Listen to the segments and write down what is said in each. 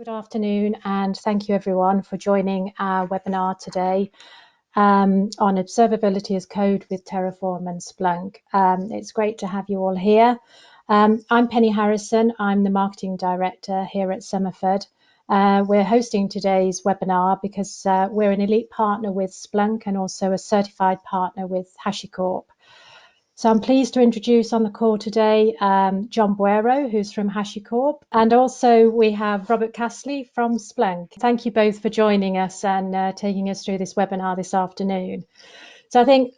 Good afternoon, and thank you everyone for joining our webinar today on Observability as Code with Terraform and Splunk. It's great to have you all here. I'm Penny Harrison. I'm the Marketing Director here at Somerford. We're hosting today's webinar because we're an elite partner with Splunk and also a certified partner with HashiCorp. So I'm pleased to introduce on the call today John Boero, who's from HashiCorp, and also we have Robert Castley from Splunk. Thank you both for joining us and taking us through this webinar this afternoon. So I think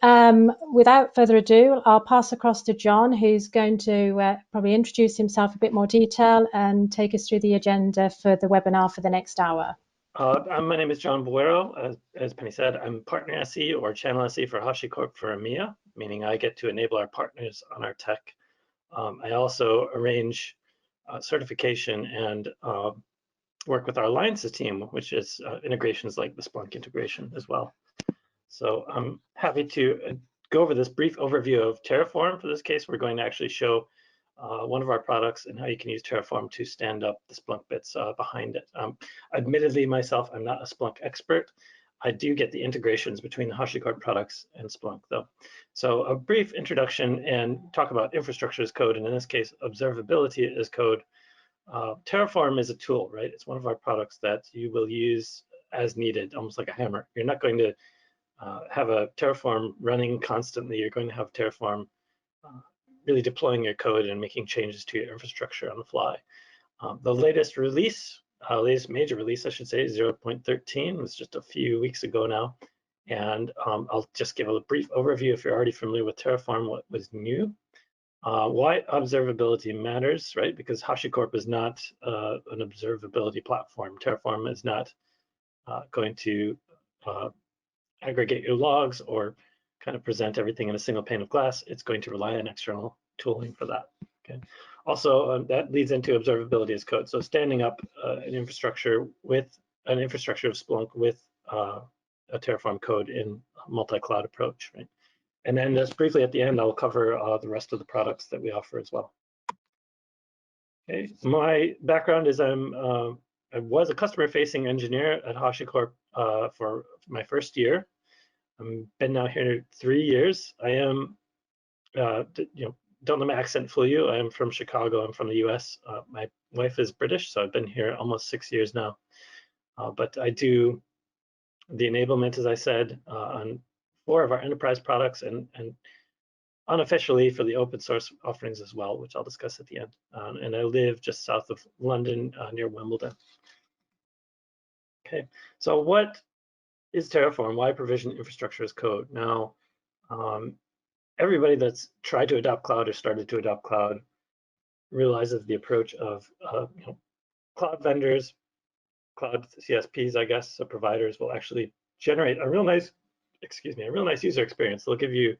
without further ado, I'll pass across to John, who's going to probably introduce himself a bit more detail and take us through the agenda for the webinar for the next hour. My name is John Boero. As Penny said, I'm Partner SE or Channel SE for HashiCorp for EMEA, meaning I get to enable our partners on our tech. I also arrange certification and work with our alliances team, which is integrations like the Splunk integration as well. So I'm happy to go over this brief overview of Terraform. For this case, we're going to actually show one of our products and how you can use Terraform to stand up the Splunk bits behind it. Admittedly, myself, I'm not a Splunk expert. I do get the integrations between the HashiCorp products and Splunk, though. So a brief introduction and talk about infrastructure as code, and in this case, observability as code. Terraform is a tool, right? It's one of our products that you will use as needed, almost like a hammer. You're not going to have a Terraform running constantly. You're going to have Terraform really deploying your code and making changes to your infrastructure on the fly. The latest release, latest major release, I should say, 0.13 was just a few weeks ago now. And I'll just give a brief overview if you're already familiar with Terraform, what was new. Why observability matters, right? Because HashiCorp is not an observability platform. Terraform is not going to aggregate your logs or kind of present everything in a single pane of glass. It's going to rely on external tooling for that. Okay. Also, that leads into observability as code. So standing up an infrastructure of Splunk with a Terraform code in a multi-cloud approach, right? And then just briefly at the end, I'll cover the rest of the products that we offer as well. Okay. My background is I was a customer-facing engineer at HashiCorp for my first year. I've been now here 3 years. I am, don't let my accent fool you. I am from Chicago. I'm from the US. My wife is British, so I've been here almost 6 years now. But I do the enablement, as I said, on 4 of our enterprise products and unofficially for the open source offerings as well, which I'll discuss at the end. And I live just south of London, near Wimbledon. Okay, so what is Terraform? Why provision infrastructure as code? Now, everybody that's tried to adopt cloud or started to adopt cloud realizes the approach of cloud vendors, cloud CSPs, I guess, so providers will actually generate a real nice, a real nice user experience. They'll give you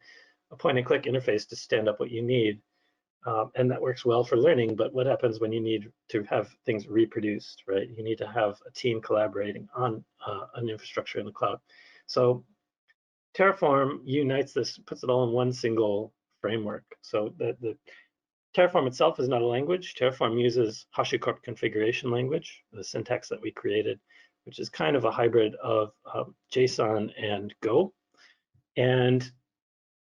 a point and click interface to stand up what you need. And that works well for learning, but what happens when you need to have things reproduced, right? You need to have a team collaborating on an infrastructure in the cloud. So Terraform unites this, puts it all in one single framework. So the Terraform itself is not a language. Terraform uses HashiCorp configuration language, the syntax that we created, which is kind of a hybrid of JSON and Go. And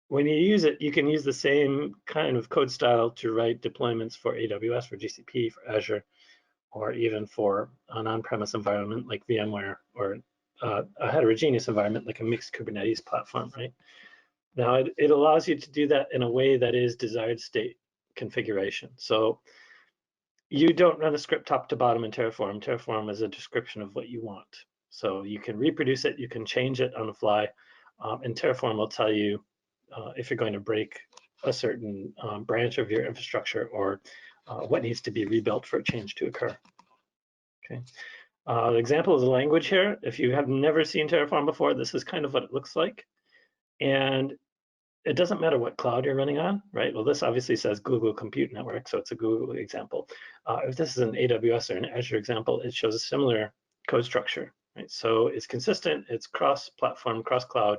when you use it, you can use the same kind of code style to write deployments for AWS, for GCP, for Azure, or even for an on-premise environment like VMware, or a heterogeneous environment like a mixed Kubernetes platform, right? Now, it allows you to do that in a way that is desired state configuration. So you don't run a script top to bottom in Terraform. Terraform is a description of what you want. So you can reproduce it, you can change it on the fly, and Terraform will tell you if you're going to break a certain branch of your infrastructure or what needs to be rebuilt for a change to occur. Okay. The example is a language here. If you have never seen Terraform before, this is kind of what it looks like. And it doesn't matter what cloud you're running on, right? Well, this obviously says Google Compute Network, so it's a Google example. If this is an AWS or an Azure example, it shows a similar code structure, right? So it's consistent, it's cross-platform, cross-cloud.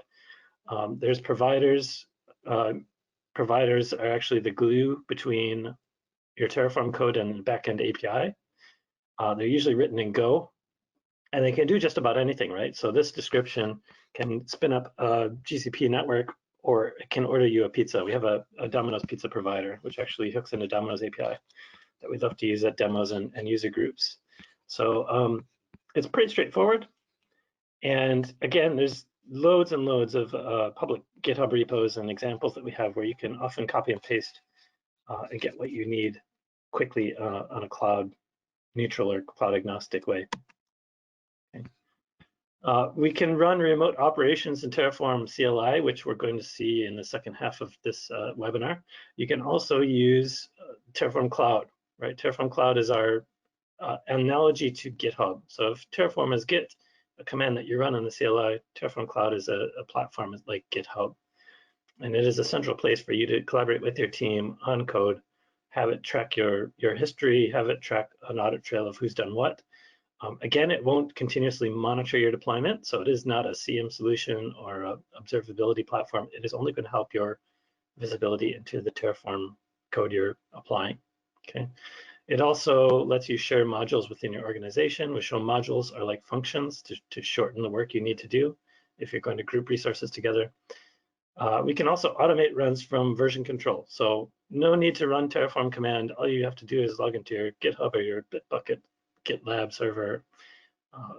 There's providers. Providers are actually the glue between your Terraform code and the backend API. They're usually written in Go, and they can do just about anything, right? So this description can spin up a GCP network, or it can order you a pizza. We have a Domino's pizza provider, which actually hooks into Domino's API that we love to use at demos and user groups. So it's pretty straightforward. And again, there's loads and loads of public GitHub repos and examples that we have where you can often copy and paste and get what you need quickly on a cloud neutral or cloud agnostic way. Okay. We can run remote operations in Terraform CLI, which we're going to see in the second half of this webinar. You can also use Terraform Cloud, right? Terraform Cloud is our analogy to GitHub. So if Terraform is Git, a command that you run on the CLI, Terraform Cloud is a platform like GitHub. And it is a central place for you to collaborate with your team on code, have it track your history, have it track an audit trail of who's done what. Again, it won't continuously monitor your deployment, so it is not a CM solution or an observability platform. It is only going to help your visibility into the Terraform code you're applying. Okay. It also lets you share modules within your organization. We show modules are like functions to shorten the work you need to do if you're going to group resources together. We can also automate runs from version control. So no need to run Terraform command. All you have to do is log into your GitHub or your Bitbucket GitLab server,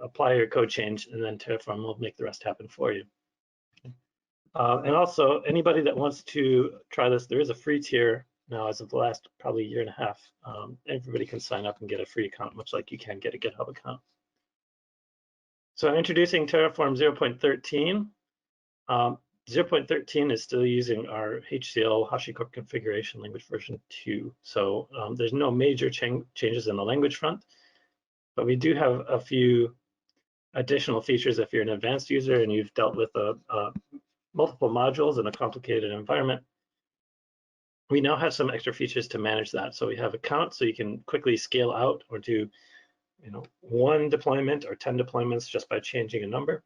apply your code change, and then Terraform will make the rest happen for you. And also, anybody that wants to try this, there is a free tier now as of the last probably year and a half. Everybody can sign up and get a free account, much like you can get a GitHub account. So introducing Terraform 0.13. 0.13 is still using our HCL HashiCorp configuration language version 2. So there's no major changes in the language front, but we do have a few additional features if you're an advanced user and you've dealt with multiple modules in a complicated environment. We now have some extra features to manage that. So we have a count, so you can quickly scale out or do, 1 deployment or 10 deployments just by changing a number.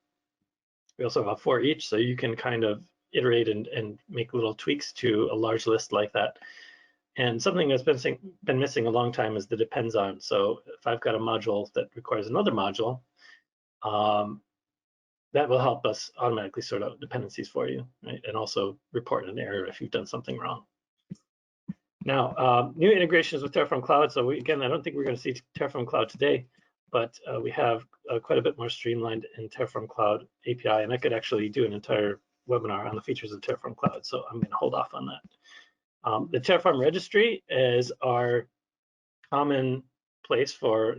We also have a for each, so you can kind of iterate and make little tweaks to a large list like that. And something that's been missing a long time is the depends on. So if I've got a module that requires another module, that will help us automatically sort out dependencies for you, right? And also report an error if you've done something wrong. Now, new integrations with Terraform Cloud. So again, I don't think we're going to see Terraform Cloud today, but we have quite a bit more streamlined in Terraform Cloud API, and I could actually do an entire webinar on the features of Terraform Cloud, so I'm going to hold off on that. The Terraform registry is our common place for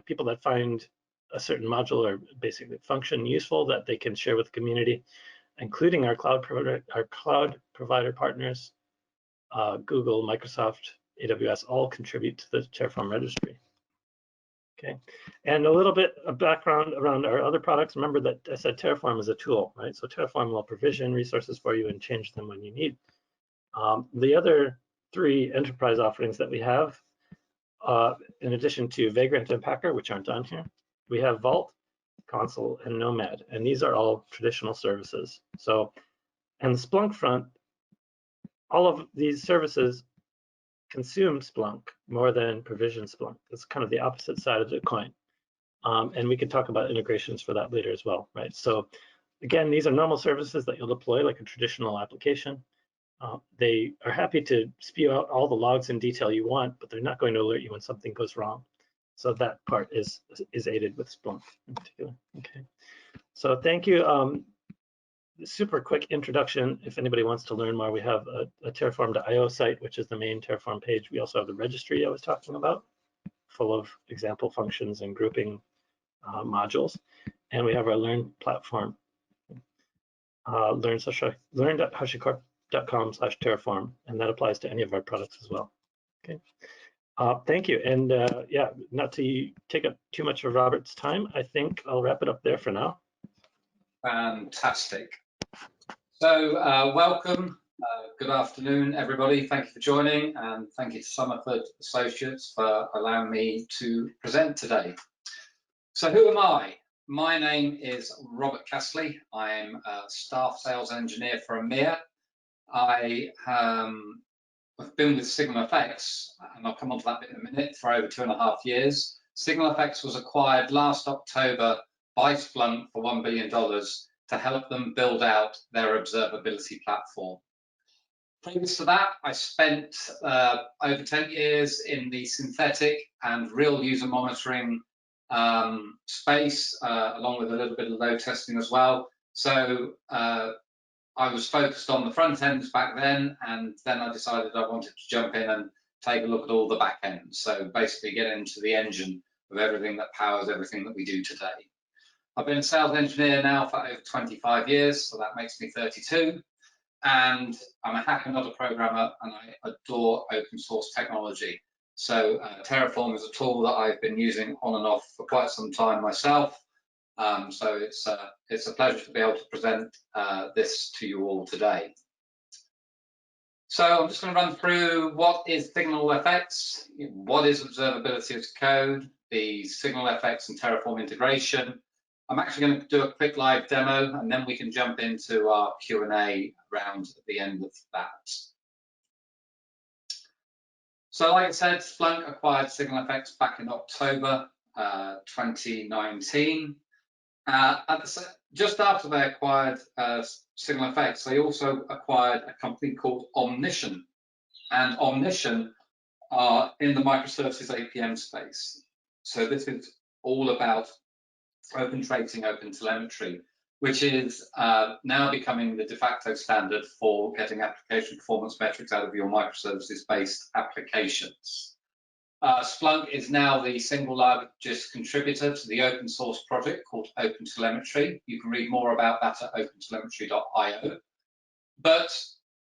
people that find a certain module or basically function useful that they can share with the community, including our cloud provider partners. Google, Microsoft, AWS all contribute to the Terraform registry. Okay, and a little bit of background around our other products. Remember that I said Terraform is a tool, right? So Terraform will provision resources for you and change them when you need. The other 3 enterprise offerings that we have, in addition to Vagrant and Packer, which aren't on here, we have Vault, Consul, and Nomad, and these are all traditional services. So, and the Splunk front, all of these services consume Splunk more than provision Splunk. It's kind of the opposite side of the coin. And we can talk about integrations for that later as well, right? So again, these are normal services that you'll deploy like a traditional application. They are happy to spew out all the logs in detail you want, but they're not going to alert you when something goes wrong. So that part is aided with Splunk in particular. Okay, so thank you. Super quick introduction. If anybody wants to learn more, we have a Terraform.io site, which is the main Terraform page. We also have the registry I was talking about, full of example functions and grouping modules. And we have our Learn platform, learn.hashicorp.com/Terraform, and that applies to any of our products as well. Okay. Thank you. And yeah, not to take up too much of Robert's time, I think I'll wrap it up there for now. Fantastic. So welcome, good afternoon, everybody. Thank you for joining, and thank you to Somerford Associates for allowing me to present today. So who am I? My name is Robert Castley. I'm a staff sales engineer for EMEA. I have been with SignalFx, and I'll come on to that bit in a minute, for over 2.5 years. SignalFx was acquired last October by Splunk for $1 billion to help them build out their observability platform. Previous to that, I spent over 10 years in the synthetic and real user monitoring space, along with a little bit of load testing as well. So I was focused on the front ends back then, and then I decided I wanted to jump in and take a look at all the back ends. So basically get into the engine of everything that powers everything that we do today. I've been a sales engineer now for over 25 years, so that makes me 32. And I'm a hacker, not a programmer, and I adore open source technology. So Terraform is a tool that I've been using on and off for quite some time myself. So it's a pleasure to be able to present this to you all today. So I'm just going to run through what is SignalFx, what is observability as code, the SignalFx and Terraform integration. I'm actually going to do a quick live demo, and then we can jump into our Q&A round at the end of that. So like I said, Splunk acquired SignalFx back in October 2019. Just after they acquired SignalFx, they also acquired a company called Omnition. And Omnition are in the microservices APM space. So this is all about open tracing, open telemetry, which is now becoming the de facto standard for getting application performance metrics out of your microservices-based applications. Splunk is now the single largest contributor to the open source project called OpenTelemetry. You can read more about that at opentelemetry.io. But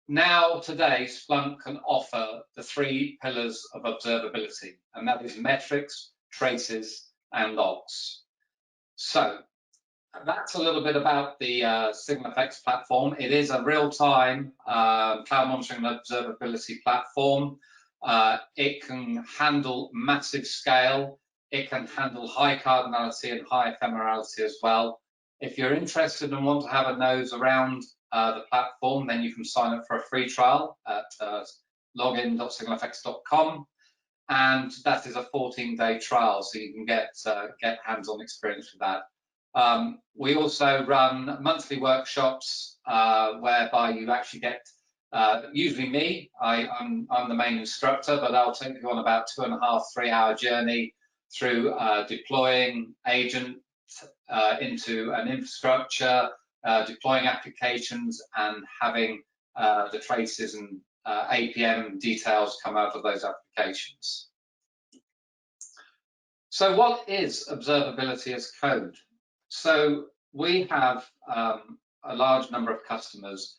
now, today, Splunk can offer the 3 pillars of observability, and that is metrics, traces, and logs. So that's a little bit about the SignalFx platform. It is a real-time cloud monitoring and observability platform. It can handle massive scale. It can handle high cardinality and high ephemerality as well. If you're interested and want to have a nose around the platform, then you can sign up for a free trial at login.signalfx.com. And that is a 14-day trial, so you can get hands-on experience with that. We also run monthly workshops whereby you actually get, usually me, I'm the main instructor, but I'll take you on about 2.5, 3-hour journey through deploying agent into an infrastructure, deploying applications, and having the traces and APM details come out of those applications. So what is observability as code? So we have a large number of customers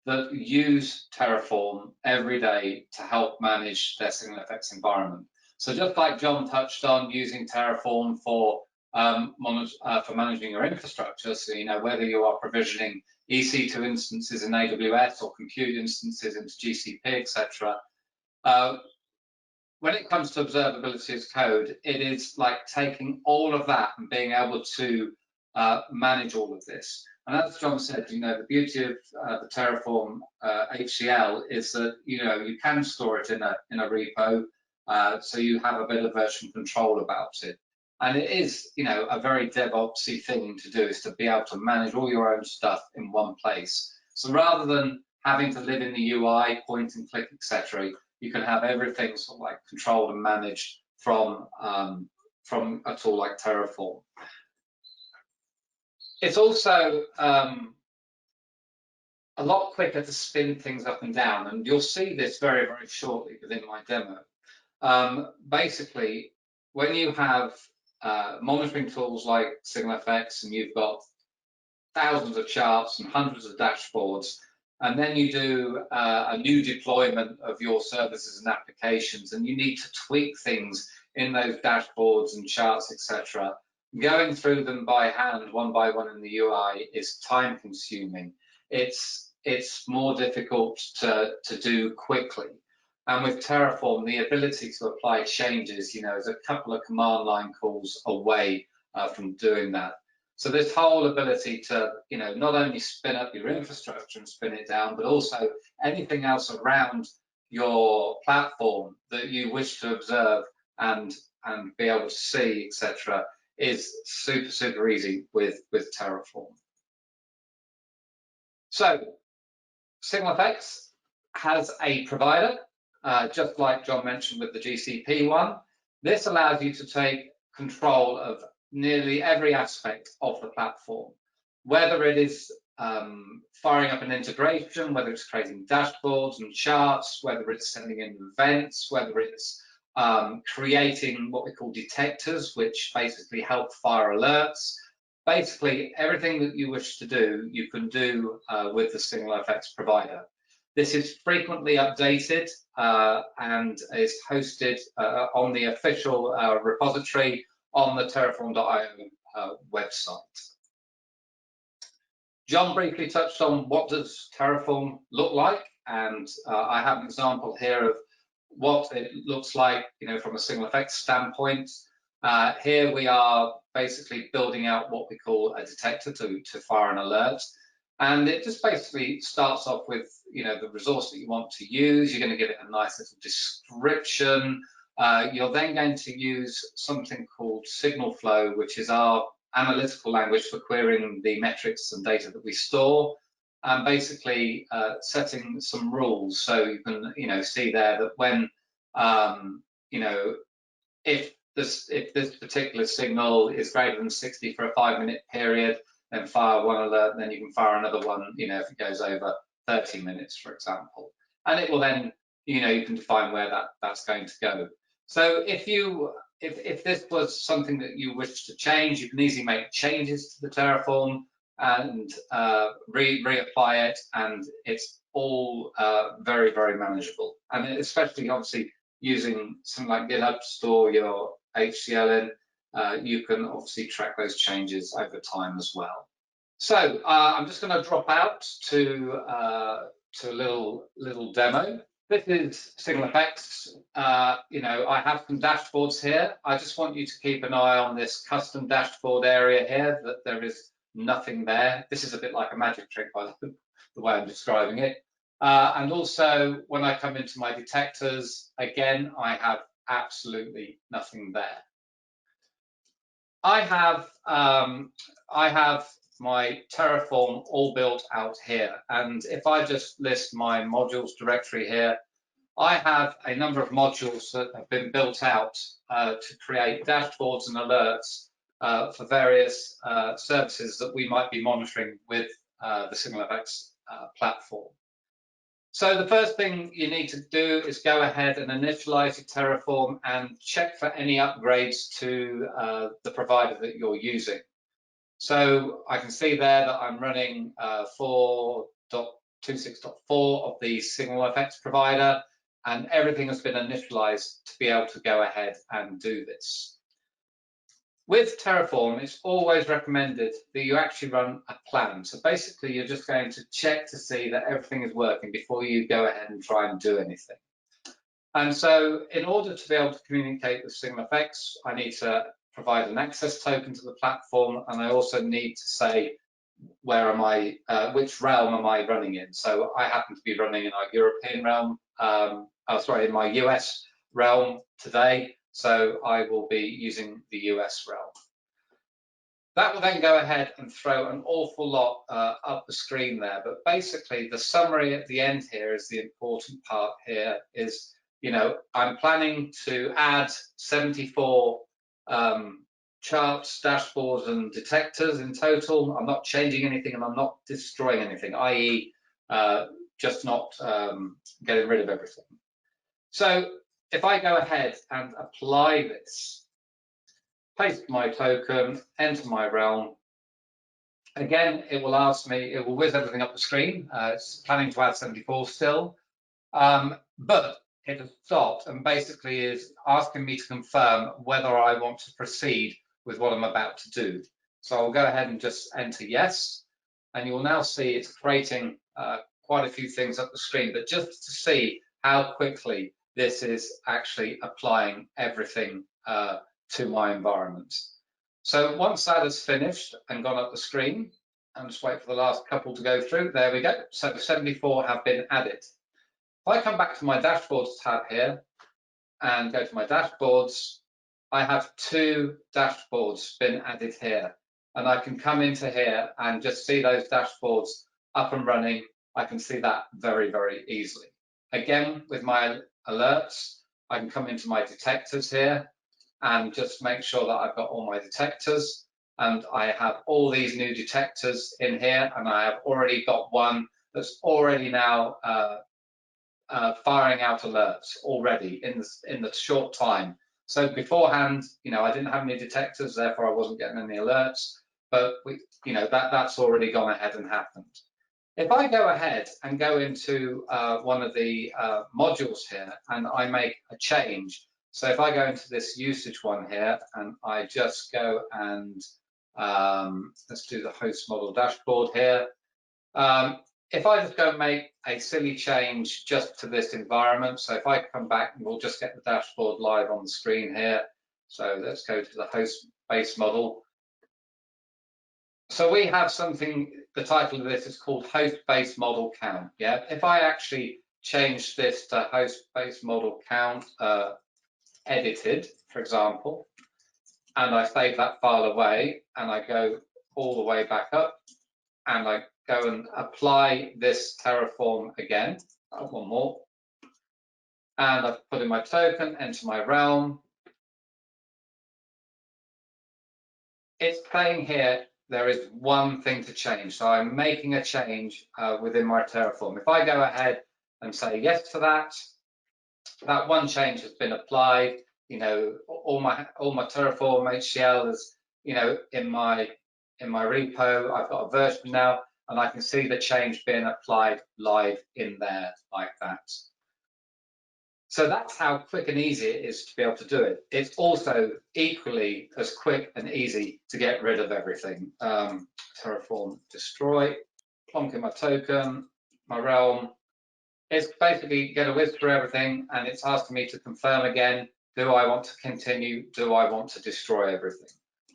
that use Terraform every day to help manage their SignalFx environment. So just like John touched on, using Terraform for managing your infrastructure, so you know whether you are provisioning EC2 instances in AWS or compute instances into GCP, etc. When it comes to observability as code, it is like taking all of that and being able to manage all of this. And as John said, you know, the beauty of the Terraform HCL is that you can store it in a repo, so you have a bit of version control about it. And it is, a very DevOpsy thing to do, is to be able to manage all your own stuff in one place. So rather than having to live in the UI, point and click, etc., you can have everything sort of like controlled and managed from a tool like Terraform. It's also a lot quicker to spin things up and down, and you'll see this very, very shortly within my demo. Basically, when you have monitoring tools like SignalFx, and you've got thousands of charts and hundreds of dashboards, and then you do a new deployment of your services and applications, and you need to tweak things in those dashboards and charts, etc. Going through them by hand, one by one in the UI, is time consuming. It's more difficult to do quickly. And with Terraform, the ability to apply changes, is a couple of command line calls away from doing that. So this whole ability to, not only spin up your infrastructure and spin it down, but also anything else around your platform that you wish to observe and and be able to see, etc., is super, super easy with Terraform. So SignalFx has a provider, just like John mentioned with the GCP one. This allows you to take control of nearly every aspect of the platform, whether it is firing up an integration, whether it's creating dashboards and charts, whether it's sending in events, whether it's creating what we call detectors, which basically help fire alerts. Basically, everything that you wish to do, you can do with the SignalFx provider. This is frequently updated and is hosted on the official repository on the Terraform.io website. John briefly touched on what does Terraform look like, and I have an example here of what it looks like, from a SignalFx standpoint. Here we are basically building out what we call a detector to fire an alert. And it just basically starts off with, the resource that you want to use. You're going to give it a nice little description. You're then going to use something called SignalFlow, which is our analytical language for querying the metrics and data that we store, and basically setting some rules. So you can, see there that when, if this particular signal is greater than 60 for a 5-minute period, then fire one alert, and then you can fire another one, if it goes over 30 minutes, for example. And it will then, you can define where that's going to go. So if this was something that you wish to change, you can easily make changes to the Terraform and reapply it, and it's all very, very manageable. And especially, obviously, using something like GitHub to store your HCL in, you can obviously track those changes over time as well. So I'm just going to drop out to a little demo. This is SignalFx. I have some dashboards here. I just want you to keep an eye on this custom dashboard area here, that there is nothing there. This is a bit like a magic trick by the way I'm describing it. And also, when I come into my detectors, again, I have absolutely nothing there. I have my Terraform all built out here, and if I just list my modules directory here, I have a number of modules that have been built out to create dashboards and alerts for various services that we might be monitoring with the SignalFx platform. So the first thing you need to do is go ahead and initialize your Terraform and check for any upgrades to the provider that you're using. So I can see there that I'm running 4.26.4 of the SignalFx provider, and everything has been initialized to be able to go ahead and do this. With Terraform, it's always recommended that you actually run a plan. So basically, you're just going to check to see that everything is working before you go ahead and try and do anything. And so in order to be able to communicate with SignalFx, I need to provide an access token to the platform, and I also need to say where am I, which realm am I running in. So I happen to be running in our European realm, in my US realm today. So I will be using the US realm. That will then go ahead and throw an awful lot up the screen there. But basically, the summary at the end here is the important part here is, I'm planning to add 74 charts, dashboards, and detectors in total. I'm not changing anything and I'm not destroying anything, i.e. just not getting rid of everything. So if I go ahead and apply this, paste my token, enter my realm, again, it will ask me, it will whiz everything up the screen. It's planning to add 74 still, but it has stopped and basically is asking me to confirm whether I want to proceed with what I'm about to do. So I'll go ahead and just enter yes, and you will now see it's creating quite a few things up the screen, but just to see how quickly this is actually applying everything to my environment. So once that is finished and gone up the screen, and just wait for the last couple to go through, there we go. So the 74 have been added. If I come back to my dashboards tab here and go to my dashboards, I have 2 dashboards been added here, and I can come into here and just see those dashboards up and running. I can see that very, very easily. Again, with my alerts, I can come into my detectors here and just make sure that I've got all my detectors, and I have all these new detectors in here, and I have already got one that's already now firing out alerts already in the short time. So beforehand, I didn't have any detectors, therefore I wasn't getting any alerts, but that's already gone ahead and happened. If I go ahead and go into one of the modules here and I make a change, so if I go into this usage one here and I just go and let's do the host model dashboard here. If I just go and make a silly change just to this environment, so if I come back and we'll just get the dashboard live on the screen here. So let's go to the host base model. So we have something, the title of this is called host base model count. Yeah, if I actually change this to host base model count edited, for example, and I save that file away and I go all the way back up and I go and apply this Terraform again, one more, and I've put in my token, enter my realm. It's saying here there is one thing to change, so I'm making a change within my Terraform. If I go ahead and say yes to that, that one change has been applied. All my Terraform HCL is in my repo. I've got a version now, and I can see the change being applied live in there like that. So that's how quick and easy it is to be able to do it. It's also equally as quick and easy to get rid of everything. Terraform destroy, plonk in my token, my realm. It's basically going to whiz through everything, and it's asking me to confirm again. Do I want to continue? Do I want to destroy everything?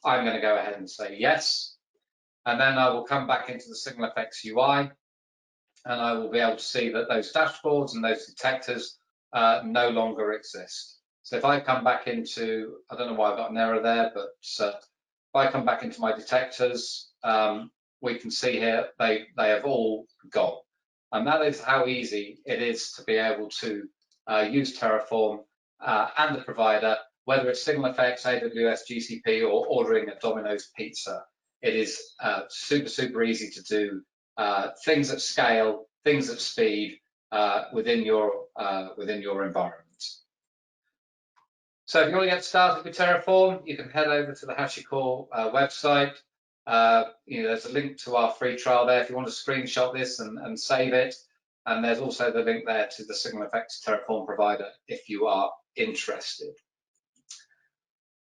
I'm going to go ahead and say yes. And then I will come back into the SignalFx UI, and I will be able to see that those dashboards and those detectors no longer exist. So if I come back into, I don't know why I've got an error there, but if I come back into my detectors, we can see here they have all gone. And that is how easy it is to be able to use Terraform and the provider, whether it's SignalFx, AWS, GCP, or ordering a Domino's pizza. It is super, super easy to do things at scale, things at speed within your environment. So if you want to get started with Terraform, you can head over to the HashiCorp website. There's a link to our free trial there if you want to screenshot this and save it. And there's also the link there to the SignalFx Terraform provider if you are interested.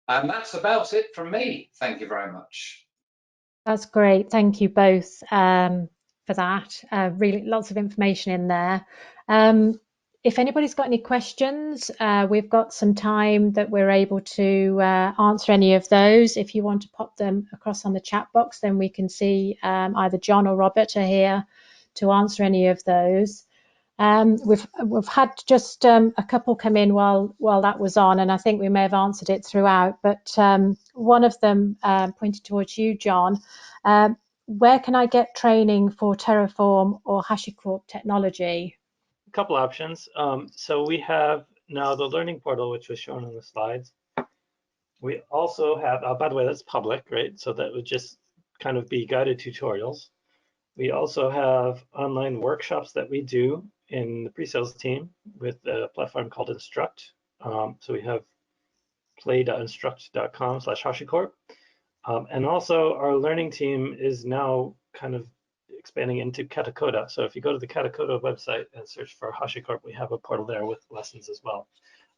And that's about it from me. Thank you very much. That's great. Thank you both for that. Really lots of information in there. If anybody's got any questions, we've got some time that we're able to answer any of those. If you want to pop them across on the chat box, then we can see either John or Robert are here to answer any of those. We've had just a couple come in while that was on, and I think we may have answered it throughout, but one of them pointed towards you, John. Where can I get training for Terraform or HashiCorp technology? A couple options. So we have now the learning portal, which was shown on the slides. We also have, by the way, that's public, right? So that would just kind of be guided tutorials. We also have online workshops that we do in the pre-sales team with a platform called Instruct. So we have play.instruct.com/HashiCorp. And also our learning team is now kind of expanding into Katacoda. So if you go to the Katacoda website and search for HashiCorp, we have a portal there with lessons as well.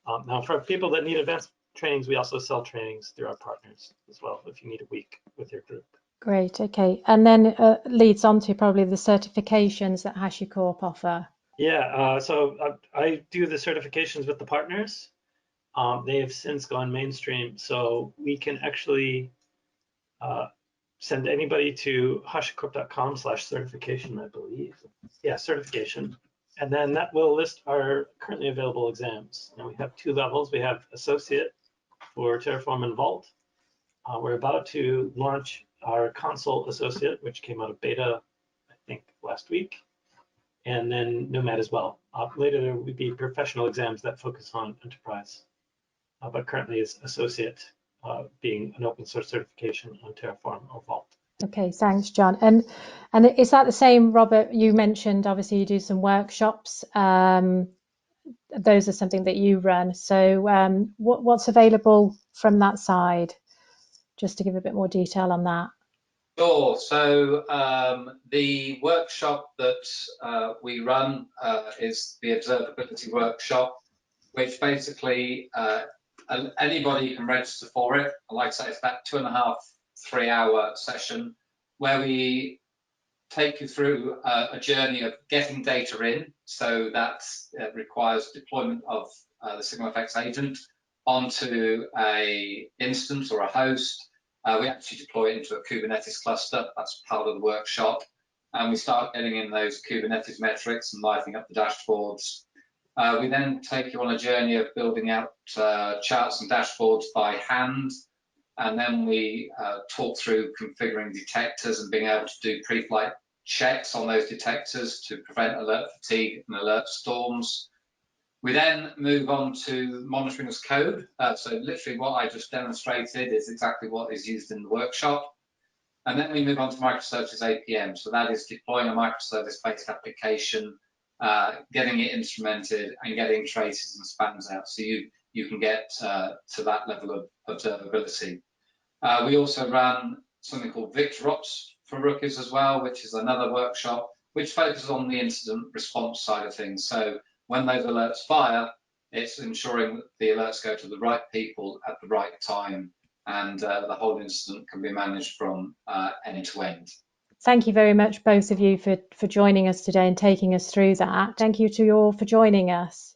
Now for people that need advanced trainings, we also sell trainings through our partners as well if you need a week with your group. Great, okay. And then leads on to probably the certifications that HashiCorp offer. Yeah, so I do the certifications with the partners. They have since gone mainstream, so we can actually send anybody to hashicorp.com/certification, I believe. Yeah, certification. And then that will list our currently available exams. And we have 2 levels. We have associate for Terraform and Vault. We're about to launch our Console Associate, which came out of beta, I think, last week, and then Nomad as well. Later, there will be professional exams that focus on enterprise, but currently is Associate, being an open source certification on Terraform or Vault. Okay, thanks, John. And is that the same, Robert? You mentioned obviously you do some workshops. Those are something that you run. So what's available from that side? Just to give a bit more detail on that. Sure. So the workshop that we run is the Observability workshop, which basically anybody can register for it. Like I say, it's about 2.5, 3-hour session where we take you through a journey of getting data in. So that requires deployment of the SignalFx agent onto a instance or a host. We actually deploy it into a Kubernetes cluster. That's part of the workshop. And we start getting in those Kubernetes metrics and lighting up the dashboards. We then take you on a journey of building out charts and dashboards by hand. And then we talk through configuring detectors and being able to do pre-flight checks on those detectors to prevent alert fatigue and alert storms. We then move on to monitoring as code. So literally what I just demonstrated is exactly what is used in the workshop. And then we move on to microservices APM. So that is deploying a microservice-based application, getting it instrumented and getting traces and spans out. So you can get to that level of observability. We also run something called VictorOps for rookies as well, which is another workshop which focuses on the incident response side of things. So when those alerts fire, it's ensuring that the alerts go to the right people at the right time, and the whole incident can be managed from end to end. Thank you very much, both of you, for joining us today and taking us through that. Thank you to you all for joining us.